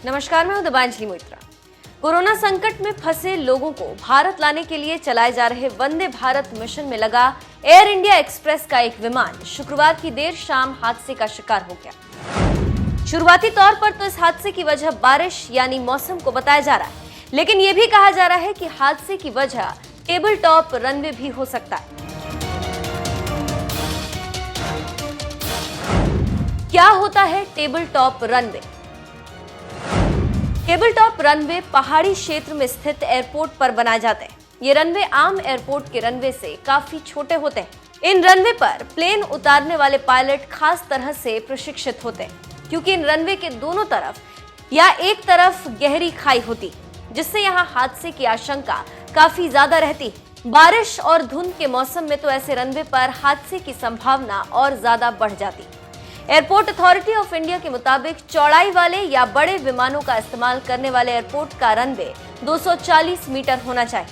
नमस्कार, मैं हूं दिबांजलि मोइत्रा। कोरोना संकट में फंसे लोगों को भारत लाने के लिए चलाए जा रहे वंदे भारत मिशन में लगा एयर इंडिया एक्सप्रेस का एक विमान शुक्रवार की देर शाम हादसे का शिकार हो गया। शुरुआती तौर पर तो इस हादसे की वजह बारिश यानी मौसम को बताया जा रहा है, लेकिन यह भी कहा जा रहा है कि हादसे की वजह टेबल टॉप रनवे भी हो सकता है। क्या होता है table top runway? Table top runway पहाड़ी क्षेत्र में स्थित एयरपोर्ट पर बनाए जाते हैं। ये रनवे आम एयरपोर्ट के रनवे से काफी छोटे होते हैं। इन रनवे पर प्लेन उतारने वाले पायलट खास तरह से प्रशिक्षित होते हैं, क्योंकि इन रनवे के दोनों तरफ या एक तरफ गहरी खाई होती, जिससे यहाँ हादसे की आशंका काफी ज्यादा रहती है। बारिश और धुंध के मौसम में तो ऐसे रनवे पर हादसे की संभावना और ज्यादा बढ़ जाती। एयरपोर्ट अथॉरिटी ऑफ इंडिया के मुताबिक चौड़ाई वाले या बड़े विमानों का इस्तेमाल करने वाले एयरपोर्ट का रनवे 240 मीटर होना चाहिए,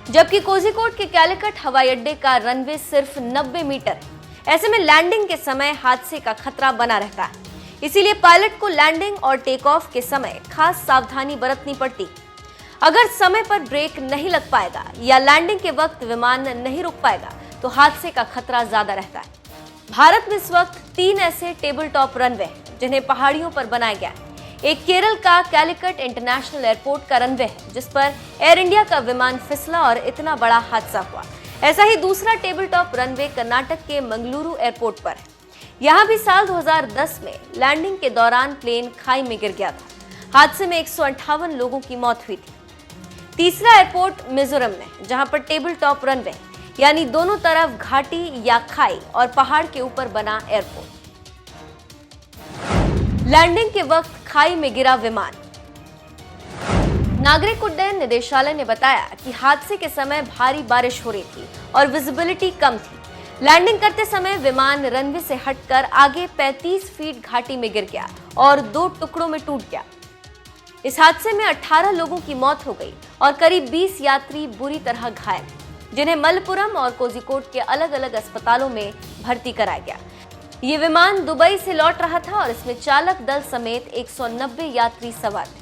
जबकि कोझिकोड के कैलिकट हवाई अड्डे का रनवे सिर्फ 90 मीटर है। ऐसे में लैंडिंग के समय हादसे का खतरा बना रहता है, इसीलिए पायलट को लैंडिंग और टेक ऑफ के समय खास सावधानी बरतनी पड़ती। अगर समय पर ब्रेक नहीं लग पाएगा या लैंडिंग के वक्त विमान नहीं रुक पाएगा तो हादसे का खतरा ज्यादा रहता है। भारत में इस वक्त 3 ऐसे टेबल टॉप रनवे हैं जिन्हें पहाड़ियों पर बनाया गया है। एक केरल का कैलिकट इंटरनेशनल एयरपोर्ट का रनवे है, जिस पर एयर इंडिया का विमान फिसला और इतना बड़ा हादसा हुआ। ऐसा ही दूसरा टेबल टॉप रनवे कर्नाटक के मंगलुरु एयरपोर्ट पर है। यहाँ भी साल 2010 में लैंडिंग के दौरान प्लेन खाई में गिर गया था। हादसे में 158 लोगों की मौत हुई थी। तीसरा एयरपोर्ट मिजोरम में, जहाँ पर टेबल टॉप रनवे यानी दोनों तरफ घाटी या खाई और पहाड़ के ऊपर बना एयरपोर्ट। लैंडिंग के वक्त खाई में गिरा विमान। नागरिक उड्डयन निदेशालय ने बताया कि हादसे के समय भारी बारिश हो रही थी और विजिबिलिटी कम थी। लैंडिंग करते समय विमान रनवे से हटकर आगे 35 फीट घाटी में गिर गया और 2 टुकड़ों में टूट गया। इस हादसे में 18 लोगों की मौत हो गई और करीब 20 यात्री बुरी तरह घायल, जिन्हें मलप्पुरम और कोझिकोड के अलग अलग अस्पतालों में भर्ती कराया गया। ये विमान दुबई से लौट रहा था और इसमें चालक दल समेत 190 यात्री सवार थे।